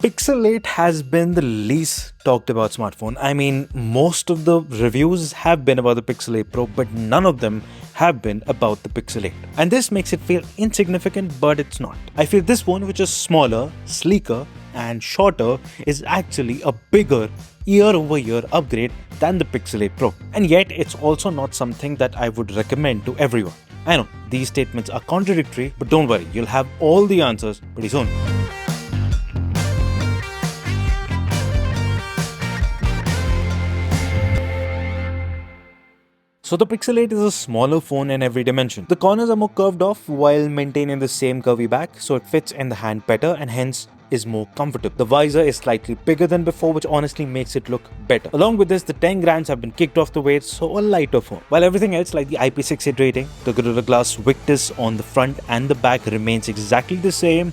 Pixel 8 has been the least talked about smartphone. I mean, most of the reviews have been about the Pixel 8 Pro, but none of them have been about the Pixel 8. And this makes it feel insignificant, but it's not. I feel this one, which is smaller, sleeker, and shorter, is actually a bigger year-over-year upgrade than the Pixel 8 Pro. And yet, it's also not something that I would recommend to everyone. I know, these statements are contradictory, but don't worry, you'll have all the answers pretty soon. So the Pixel 8 is a smaller phone in every dimension. The corners are more curved off while maintaining the same curvy back, so it fits in the hand better and hence is more comfortable. The visor is slightly bigger than before, which honestly makes it look better. Along with this, the 10 grams have been kicked off the weight, so a lighter phone. While everything else like the IP68 rating, the Gorilla Glass Victus on the front and the back remains exactly the same,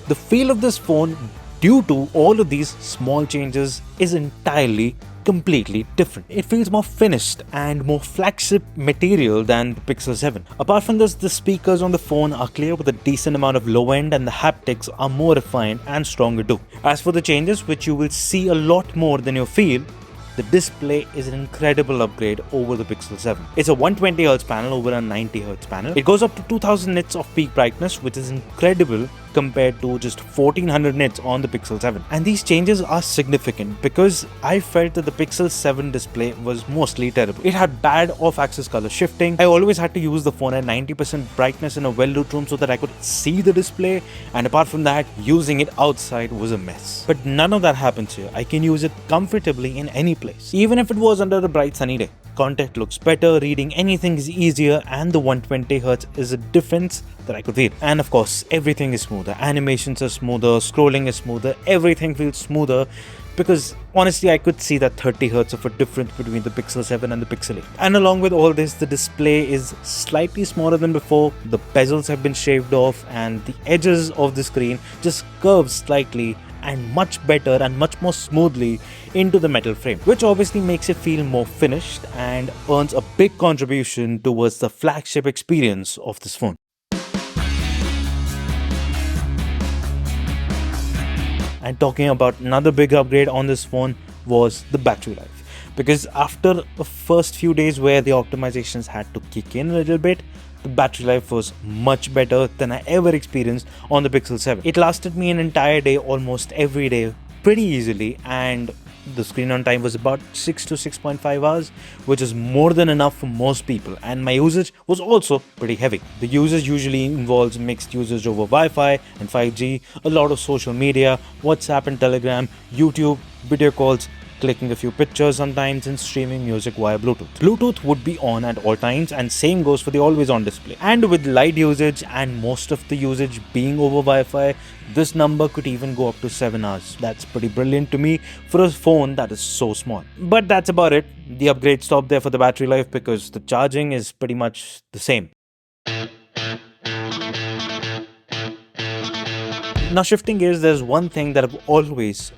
the feel of this phone, due to all of these small changes, is entirely completely different. It feels more finished and more flagship material than the Pixel 7. Apart from this, the speakers on the phone are clear with a decent amount of low end and the haptics are more refined and stronger too. As for the changes, which you will see a lot more than you feel, the display is an incredible upgrade over the Pixel 7. It's a 120Hz panel over a 90Hz panel. It goes up to 2000 nits of peak brightness, which is incredible compared to just 1400 nits on the Pixel 7. And these changes are significant because I felt that the Pixel 7 display was mostly terrible. It had bad off-axis color shifting. I always had to use the phone at 90% brightness in a well-lit room so that I could see the display, and apart from that, using it outside was a mess. But none of that happens here. I can use it comfortably in any place, even if it was under a bright sunny day. Content looks better, reading anything is easier, and the 120Hz is a difference that I could feel. And of course, everything is smoother. Animations are smoother, scrolling is smoother, everything feels smoother, because honestly I could see that 30Hz of a difference between the Pixel 7 and the Pixel 8. And along with all this, the display is slightly smaller than before, the bezels have been shaved off, and the edges of the screen just curve slightly and much better and much more smoothly into the metal frame, which obviously makes it feel more finished and earns a big contribution towards the flagship experience of this phone. And talking about another big upgrade on this phone was the battery life, because after the first few days where the optimizations had to kick in a little bit, the battery life was much better than I ever experienced on the Pixel 7. It lasted me an entire day almost every day pretty easily, and the screen on time was about 6 to 6.5 hours, which is more than enough for most people, and my usage was also pretty heavy. The usage usually involves mixed usage over Wi-Fi and 5G, a lot of social media, WhatsApp and Telegram, YouTube, video calls, clicking a few pictures sometimes, and streaming music via Bluetooth. Bluetooth would be on at all times, and same goes for the always on display. And with light usage and most of the usage being over Wi-Fi, this number could even go up to 7 hours. That's pretty brilliant to me for a phone that is so small. But that's about it. The upgrade stopped there for the battery life because the charging is pretty much the same. Now shifting gears, there's one thing that I've always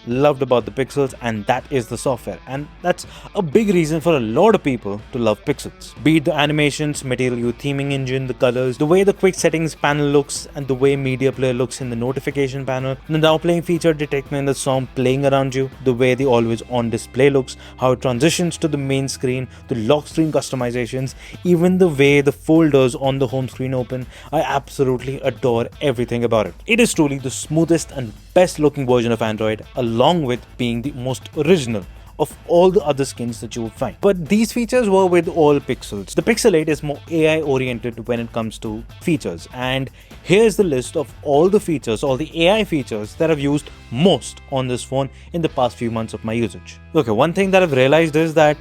loved about the Pixels, and that is the software. And that's a big reason for a lot of people to love Pixels. Be it the animations, Material You theming engine, the colors, the way the quick settings panel looks, and the way media player looks in the notification panel, the now playing feature detecting the song playing around you, the way the always on display looks, how it transitions to the main screen, the lock screen customizations, even the way the folders on the home screen open. I absolutely adore everything about it. It is truly the smoothest and best looking version of Android, along with being the most original of all the other skins that you will find. But these features were with all Pixels. The Pixel 8 is more AI oriented when it comes to features, and here's the list of all the features, all the AI features that I've used most on this phone in the past few months of my usage. Okay, one thing that I've realized is that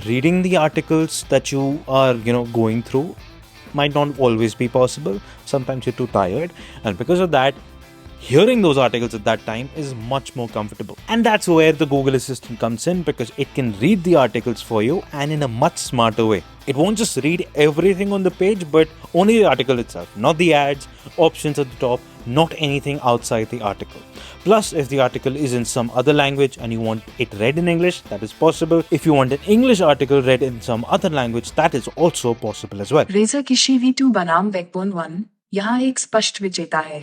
reading the articles that you are going through might not always be possible. Sometimes you're too tired, and because of that, hearing those articles at that time is much more comfortable. And that's where the Google Assistant comes in, because it can read the articles for you and in a much smarter way. It won't just read everything on the page, but only the article itself, not the ads, options at the top, not anything outside the article. Plus, if the article is in some other language and you want it read in English, that is possible. If you want an English article read in some other language, that is also possible as well. Razer Kishi V2 बनाम Backbone 1 यहाँ एक स्पष्ट विजेता है।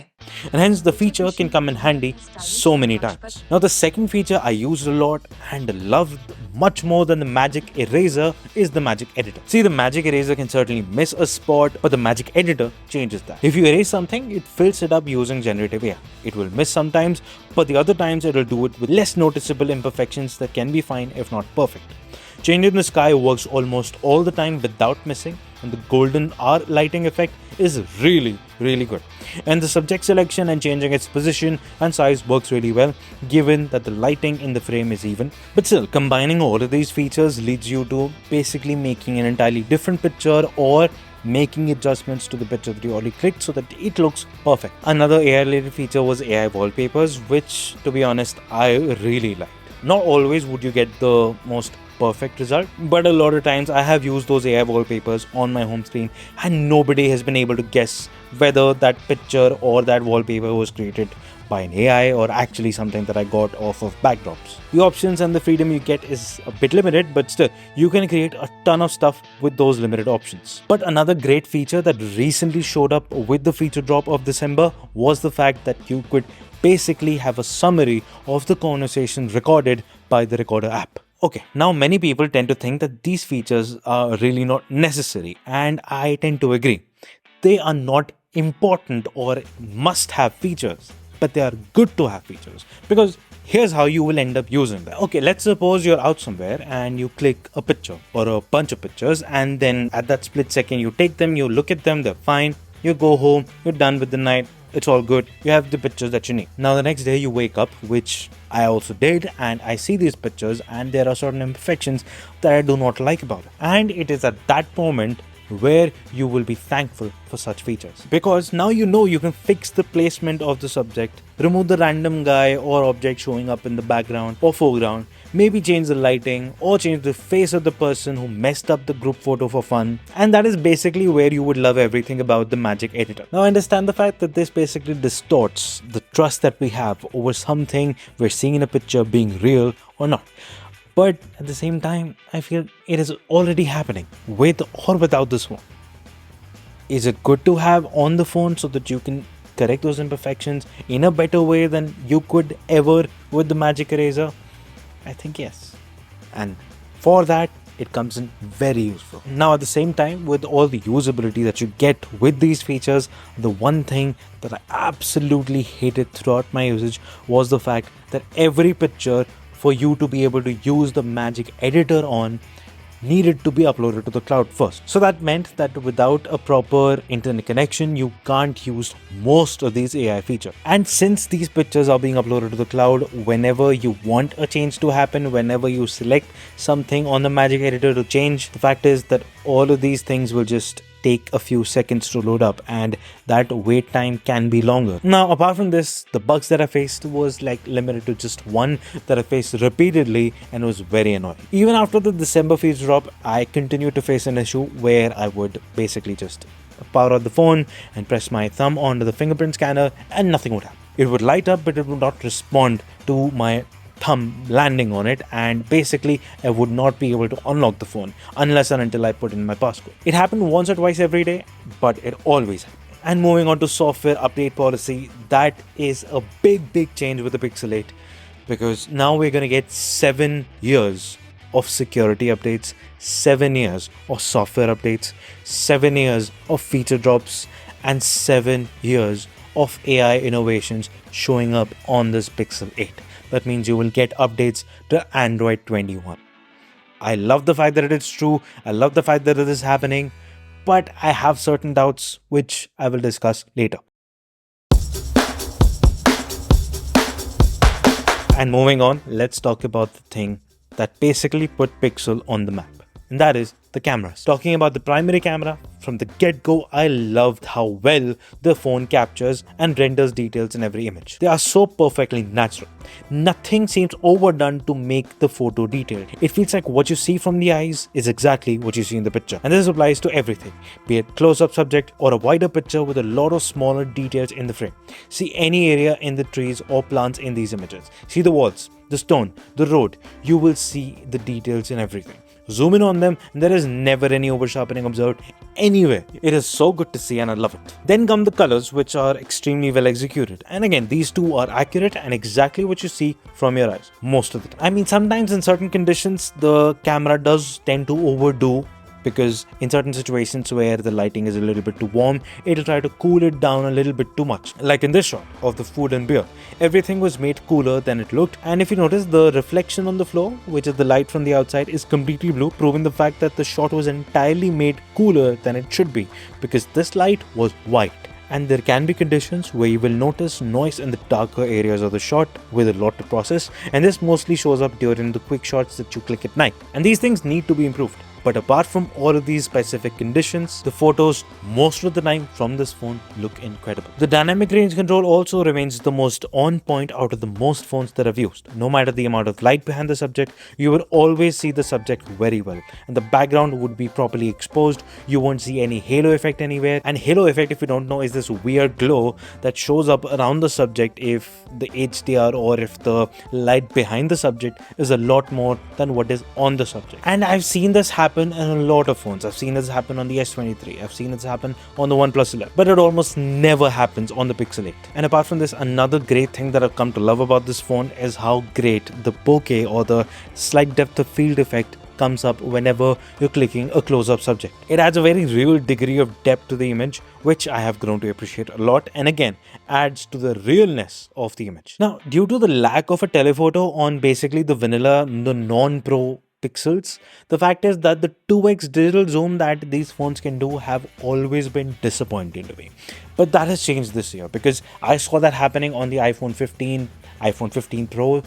And hence the feature can come in handy so many times. Now the second feature I used a lot and loved much more than the magic eraser is the magic editor. See, the magic eraser can certainly miss a spot, but the magic editor changes that. If you erase something, it fills it up using generative AI. It will miss sometimes, but the other times it will do it with less noticeable imperfections that can be fine if not perfect. Change in the sky works almost all the time without missing, and the golden hour lighting effect is really good. And the subject selection and changing its position and size works really well, given that the lighting in the frame is even. But still, combining all of these features leads you to basically making an entirely different picture or making adjustments to the picture that you already clicked so that it looks perfect. Another AI related feature was AI wallpapers, which to be honest I really liked. Not always would you get the most perfect result, but a lot of times I have used those AI wallpapers on my home screen and nobody has been able to guess whether that picture or that wallpaper was created by an AI or actually something that I got off of backdrops. The options and the freedom you get is a bit limited, but still, you can create a ton of stuff with those limited options. But another great feature that recently showed up with the feature drop of December was the fact that you could basically have a summary of the conversation recorded by the Recorder app. Okay, now many people tend to think that these features are really not necessary, and I tend to agree. They are not important or must have features, but they are good to have features because here's how you will end up using them. Okay, let's suppose you're out somewhere and you click a picture or a bunch of pictures, and then at that split second, you take them, you look at them, they're fine, you go home, you're done with the night. It's all good. You have the pictures that you need. Now, the next day you wake up, which I also did, and I see these pictures, and there are certain imperfections that I do not like about it. And it is at that moment where you will be thankful for such features. Because now you know you can fix the placement of the subject, remove the random guy or object showing up in the background or foreground, maybe change the lighting or change the face of the person who messed up the group photo for fun. And that is basically where you would love everything about the Magic Editor. Now, I understand the fact that this basically distorts the trust that we have over something we're seeing in a picture being real or not. But at the same time, I feel it is already happening with or without this phone. Is it good to have on the phone so that you can correct those imperfections in a better way than you could ever with the Magic Eraser? I think yes. And for that, it comes in very useful. Now, at the same time, with all the usability that you get with these features, the one thing that I absolutely hated throughout my usage was the fact that every picture for you to be able to use the Magic Editor on needed to be uploaded to the cloud first. So that meant that without a proper internet connection, you can't use most of these AI features. And since these pictures are being uploaded to the cloud, whenever you want a change to happen, whenever you select something on the Magic Editor to change, the fact is that all of these things will just take a few seconds to load up, and that wait time can be longer. Now, apart from this, the bugs that I faced was like limited to just one that I faced repeatedly and was very annoying. Even after the December feature drop, I continued to face an issue where I would basically just power out the phone and press my thumb onto the fingerprint scanner and nothing would happen. It would light up, but it would not respond to my thumb landing on it, and basically I would not be able to unlock the phone unless and until I put in my passcode. It happened once or twice every day, but it always happened. And moving on to software update policy, that is a big change with the Pixel 8, because now we're going to get 7 years of security updates, 7 years of software updates, 7 years of feature drops, and 7 years of AI innovations showing up on this Pixel 8. That means you will get updates to Android 21. I love the fact that it is true. I love the fact that it is happening. But I have certain doubts, which I will discuss later. And moving on, let's talk about the thing that basically put Pixel on the map. And that is the cameras. Talking about the primary camera, from the get-go, I loved how well the phone captures and renders details in every image. They are so perfectly natural. Nothing seems overdone to make the photo detailed. It feels like what you see from the eyes is exactly what you see in the picture. And this applies to everything, be it close-up subject or a wider picture with a lot of smaller details in the frame. See any area in the trees or plants in these images. See the walls, the stone, the road. You will see the details in everything. zoom in on them, and there is never any over sharpening observed anywhere. It is so good to see and I love it. Then come the colors, which are extremely well executed. And again, these two are accurate and exactly what you see from your eyes most of the time. I mean, sometimes in certain conditions, the camera does tend to overdo, because in certain situations where the lighting is a little bit too warm, it'll try to cool it down a little bit too much. Like in this shot of the food and beer, everything was made cooler than it looked, and if you notice, the reflection on the floor, which is the light from the outside, is completely blue, proving the fact that the shot was entirely made cooler than it should be, because this light was white. And there can be conditions where you will notice noise in the darker areas of the shot with a lot to process, and this mostly shows up during the quick shots that you click at night, and these things need to be improved. But apart from all of these specific conditions, the photos most of the time from this phone look incredible. The dynamic range control also remains the most on point out of the most phones that I've used. No matter the amount of light behind the subject, you will always see the subject very well, and the background would be properly exposed. You won't see any halo effect anywhere, and halo effect, if you don't know, is this weird glow that shows up around the subject if the HDR or if the light behind the subject is a lot more than what is on the subject. And I've seen this happen in a lot of phones. I've seen this happen on the S23, I've seen this happen on the OnePlus 11, but it almost never happens on the Pixel 8. And apart from this, another great thing that I've come to love about this phone is how great the bokeh or the slight depth of field effect comes up whenever you're clicking a close-up subject. It adds a very real degree of depth to the image, which I have grown to appreciate a lot, and again adds to the realness of the image. Now, due to the lack of a telephoto on basically the vanilla, the non-pro pixels, the fact is that the 2x digital zoom that these phones can do have always been disappointing to me. But that has changed this year, because I saw that happening on the iPhone 15, iPhone 15 Pro,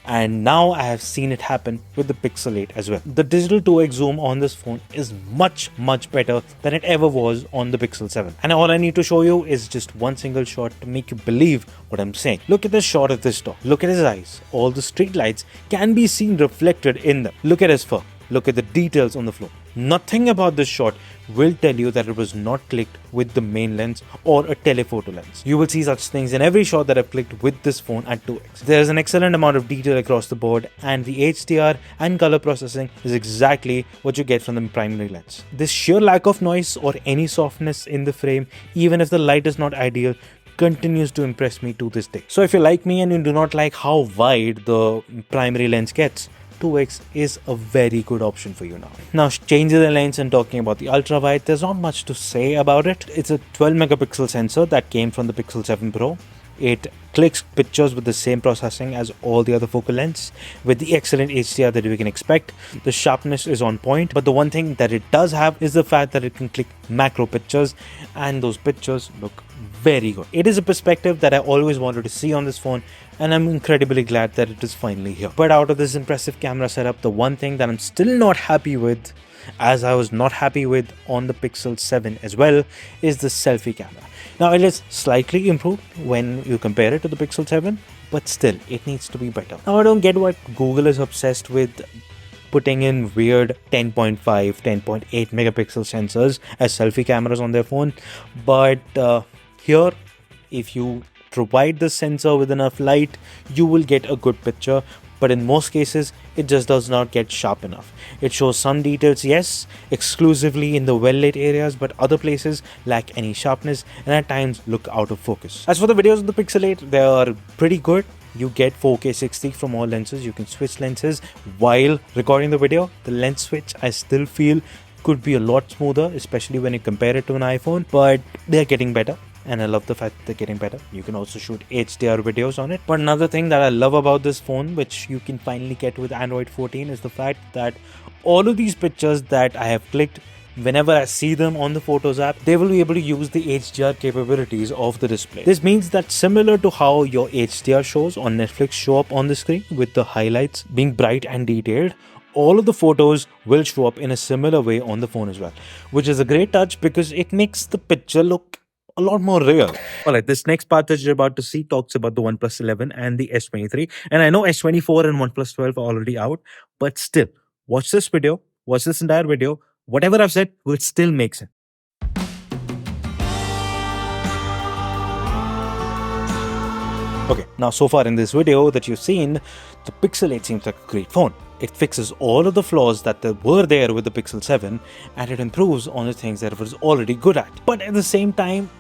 and now I have seen it happen with the Pixel 8 as well. The digital 2x zoom on this phone is much better than it ever was on the Pixel 7. And all I need to show you is just one single shot to make you believe what I'm saying. Look at this shot of this dog. Look at his eyes. All the street lights can be seen reflected in them. Look at his fur. Look at the details on the floor. Nothing about this shot will tell you that it was not clicked with the main lens or a telephoto lens. You will see such things in every shot that I've clicked with this phone at 2x. There is an excellent amount of detail across the board, and the HDR and color processing is exactly what you get from the primary lens. This sheer lack of noise or any softness in the frame, even if the light is not ideal, continues to impress me to this day. So if you're like me and you do not like how wide the primary lens gets, 2x is a very good option for you now. Now, changing the lens and talking about the ultra wide, there's not much to say about it. It's a 12 megapixel sensor that came from the Pixel 7 Pro. It clicks pictures with the same processing as all the other focal lengths with the excellent HDR that we can expect. The sharpness is on point, but the one thing that it does have is the fact that it can click macro pictures, and those pictures look very good. It is a perspective that I always wanted to see on this phone, and I'm incredibly glad that it is finally here. But out of this impressive camera setup, the one thing that I'm still not happy with, as I was not happy with on the Pixel 7 as well, is the selfie camera. Now, it is slightly improved when you compare it to the Pixel 7, but still, it needs to be better. Now, I don't get what Google is obsessed with putting in weird 10.5, 10.8 megapixel sensors as selfie cameras on their phone, but here, if you provide the sensor with enough light, you will get a good picture, but in most cases, it just does not get sharp enough. It shows some details, yes, exclusively in the well-lit areas, but other places lack any sharpness and at times look out of focus. As for the videos of the Pixel 8, they are pretty good. You get 4K 60 from all lenses. You can switch lenses while recording the video. The lens switch, I still feel, could be a lot smoother, especially when you compare it to an iPhone, but they're getting better. And I love the fact that they're getting better. You can also shoot HDR videos on it. But another thing that I love about this phone, which you can finally get with Android 14, is the fact that all of these pictures that I have clicked, whenever I see them on the Photos app, they will be able to use the HDR capabilities of the display. This means that similar to how your HDR shows on Netflix show up on the screen with the highlights being bright and detailed, all of the photos will show up in a similar way on the phone as well, which is a great touch because it makes the picture look a lot more real. Alright, this next part that you're about to see talks about the OnePlus 11 and the S23. And I know S24 and OnePlus 12 are already out, but still, watch this video, watch this entire video. Whatever I've said will still make sense. Okay, now so far in this video that you've seen, the Pixel 8 seems like a great phone. It fixes all of the flaws that were there with the Pixel 7 and it improves on the things that it was already good at. But at the same time,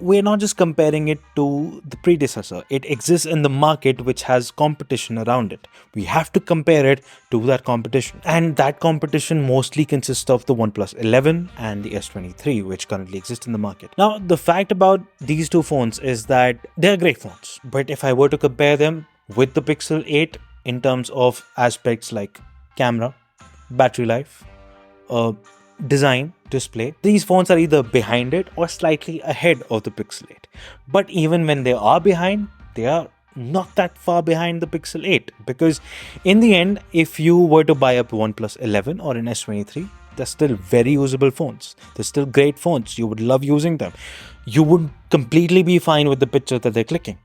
we're not just comparing it to the predecessor. It exists in the market which has competition around it. We have to compare it to that competition. And that competition mostly consists of the OnePlus 11 and the S23, which currently exist in the market. Now, the fact about these two phones is that they're great phones. But if I were to compare them with the Pixel 8 in terms of aspects like camera, battery life, design, display, these phones are either behind it or slightly ahead of the Pixel 8. But even when they are behind, they are not that far behind the Pixel 8, because in the end, if you were to buy up OnePlus 11 or an S23, they're still very usable phones. They're still great phones. You would love using them. You would completely be fine with the picture that they're clicking.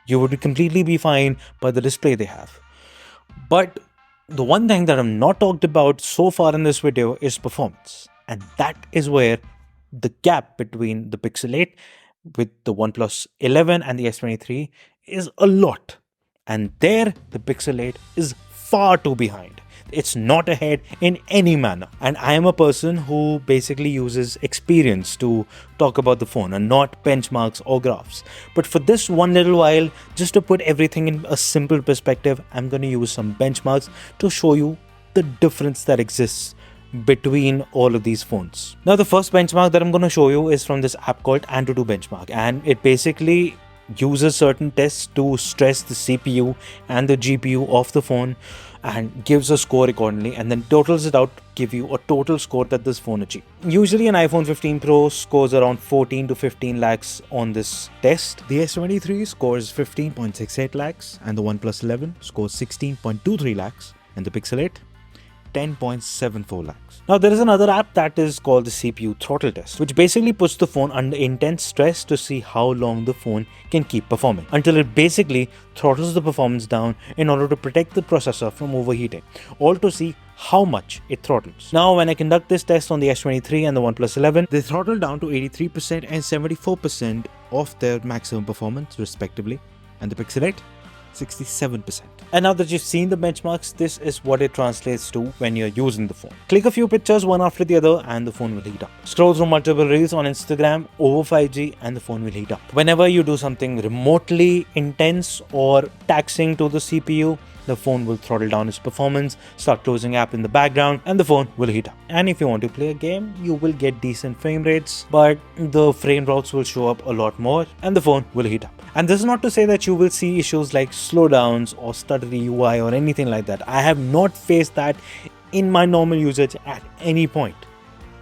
You would completely be fine by the display they have. But the one thing that I've not talked about so far in this video is performance. And that is where the gap between the Pixel 8 with the OnePlus 11 and the S23 is a lot. And there, the Pixel 8 is far too behind. It's not ahead in any manner. And I am a person who basically uses experience to talk about the phone and not benchmarks or graphs. But for this one little while, just to put everything in a simple perspective, I'm going to use some benchmarks to show you the difference that exists between all of these phones. Now, the first benchmark that I'm going to show you is from this app called AnTuTu Benchmark, and it basically uses certain tests to stress the CPU and the GPU of the phone and gives a score accordingly, and then totals it out to give you a total score that this phone achieved. Usually an iPhone 15 Pro scores around 14 to 15 lakhs on this test. The S23 scores 15.68 lakhs and the OnePlus 11 scores 16.23 lakhs and the Pixel 8 10.74 lakhs. Now, there is another app that is called the CPU throttle test, which basically puts the phone under intense stress to see how long the phone can keep performing, until it basically throttles the performance down in order to protect the processor from overheating, all to see how much it throttles. Now, when I conduct this test on the S23 and the OnePlus 11, they throttle down to 83% and 74% of their maximum performance respectively, and the Pixel 8 67%. And now that you've seen the benchmarks, this is what it translates to when you're using the phone. Click a few pictures one after the other and the phone will heat up. Scroll through multiple reels on Instagram over 5G and the phone will heat up. Whenever you do something remotely intense or taxing to the CPU, the phone will throttle down its performance, start closing app in the background, and the phone will heat up. And if you want to play a game, you will get decent frame rates, but the frame drops will show up a lot more and the phone will heat up. And this is not to say that you will see issues like slowdowns or stuttery UI or anything like that. I have not faced that in my normal usage at any point.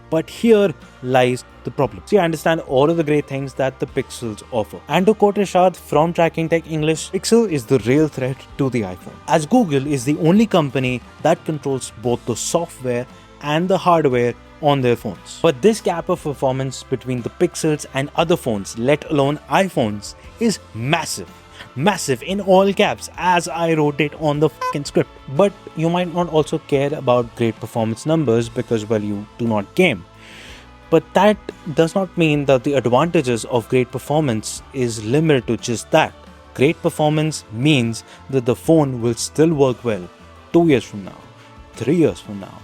But here lies the problem. See, I understand all of the great things that the Pixels offer. And to quote Rishad from Tracking Tech English, Pixel is the real threat to the iPhone, as Google is the only company that controls both the software and the hardware on their phones. But this gap of performance between the Pixels and other phones, let alone iPhones, is massive. Massive in all caps, as I wrote it on the fucking script. But you might not also care about great performance numbers because, well, you do not game. But that does not mean that the advantages of great performance is limited to just that. Great performance means that the phone will still work well 2 years from now, 3 years from now,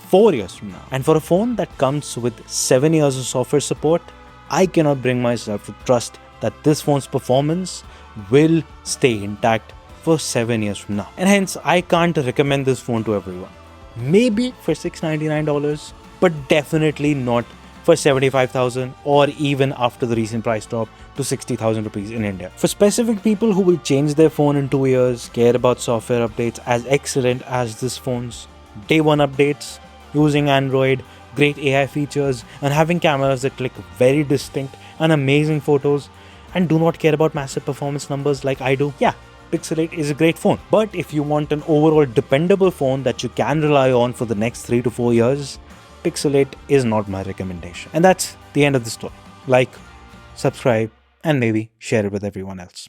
4 years from now. And for a phone that comes with 7 years of software support, I cannot bring myself to trust that this phone's performance will stay intact for 7 years from now. And hence, I can't recommend this phone to everyone. Maybe for $699, but definitely not for 75,000 or even after the recent price drop to 60,000 rupees in India. For specific people who will change their phone in 2 years, care about software updates as excellent as this phone's, day one updates, using Android, great AI features, and having cameras that click very distinct and amazing photos, and do not care about massive performance numbers like I do, yeah, Pixel 8 is a great phone. But if you want an overall dependable phone that you can rely on for the next 3 to 4 years, Pixel 8 is not my recommendation. And that's the end of the story. Like, subscribe, and maybe share it with everyone else.